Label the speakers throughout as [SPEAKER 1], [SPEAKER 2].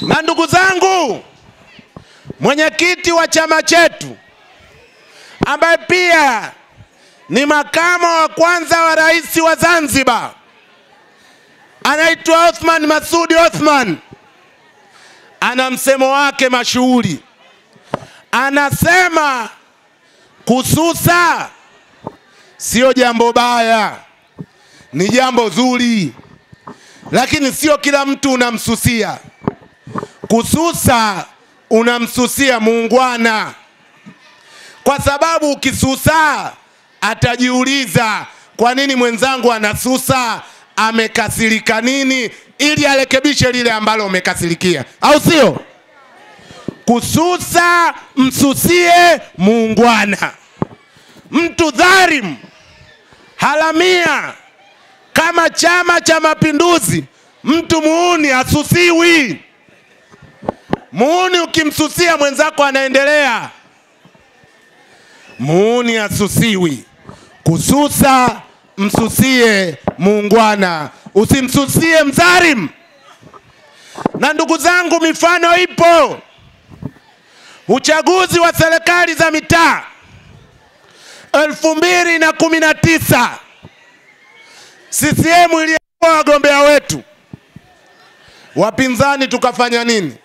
[SPEAKER 1] Na ndugu zangu, mwenyekiti wa chama chetu ambaye pia ni makamu wa kwanza wa rais wa Zanzibar anaitwa Othman Masoud Othman, ana msemo wake mashuhuri. Anasema kususa sio jambo baya, ni jambo zuri, lakini sio kila mtu unamsusia. Kususa unamsusia muungwana, kwa sababu ukisusa atajiuliza kwa nini mwenzangu anasusa, amekasirika nini, ili arekebishe lile ambalo umekasirikia, au sio? Kususa msusie muungwana. Mtu dhalim, haramia kama Chama cha Mapinduzi, mtu muuni asusiwi. Muuni ukimsusia mwenzako anaendelea, muuni asusiwi. Kususa msusie muungwana, usimsusie mdhalim. Na ndugu zangu, mifano ipo. Uchaguzi wa serikali za mitaa 2019 CCM ilikuwa wagombea wetu, wapinzani tukafanya nini?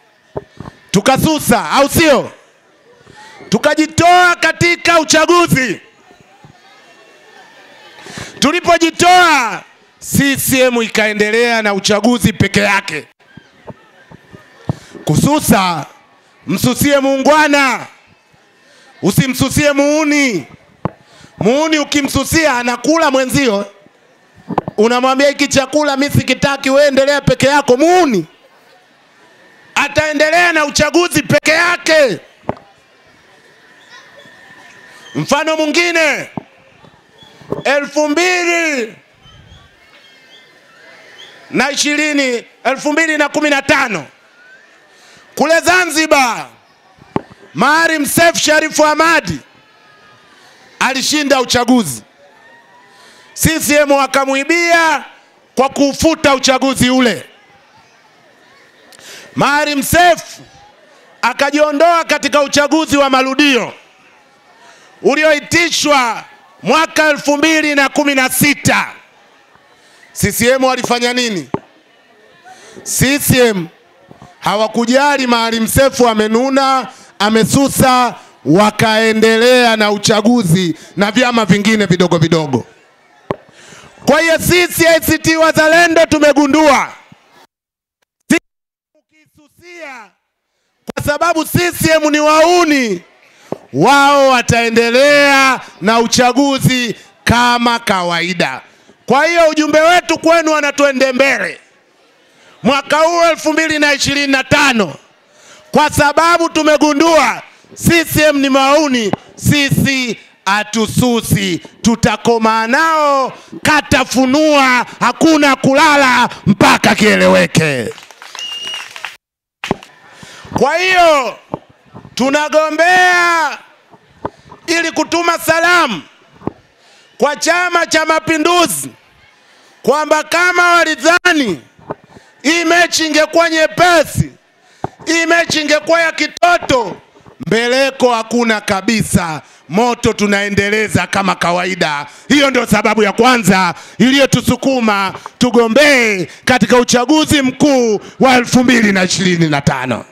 [SPEAKER 1] Tukasusa, au sio? Tukajitoa katika uchaguzi. Tulipojitoa, CCM ikaendelea na uchaguzi peke yake. Kususa msusie muungwana, usimsusie muuni. Muuni ukimsusia anakula mwenzio, unamwambia hiki chakula mimi sikitaki, wewe endelea peke yako. Muuni ataendelea na uchaguzi peke yake. Mfano mwingine, 2015 kule Zanzibar, Maalim Seif Sharif Hamad alishinda uchaguzi. CCM wakamuibia kwa kufuta uchaguzi ule. Maalim Seif akajiondoa katika uchaguzi wa marudio ulioitishwa mwaka 2016. CCM walifanya nini? CCM hawakujali Maalim Seif amenuna, amesusa, wakaendelea na uchaguzi na vyama vingine vidogo vidogo. Kwa hiyo sisi ACT Wazalendo tumegundua, ukisusia kwa sababu CCM ni wauni, wao wataendelea na uchaguzi kama kawaida. Kwa hiyo ujumbe wetu kwenu, wanatuende mbele mwaka huu 2025, kwa sababu tumegundua CCM ni mauni, sisi atususi, tutakoma nao katafunua, hakuna kulala mpaka kieleweke. Kwa hiyo tunagombea ili kutuma salamu kwa Chama cha Mapinduzi kwamba kama walidhani hii mechi ingekuwa nyepesi, hii mechi ingekuwa ya kitoto, mbeleko hakuna kabisa. Moto tunaendeleza kama kawaida. Hiyo ndio sababu ya kwanza iliyotusukuma tugombee katika uchaguzi mkuu wa 2025.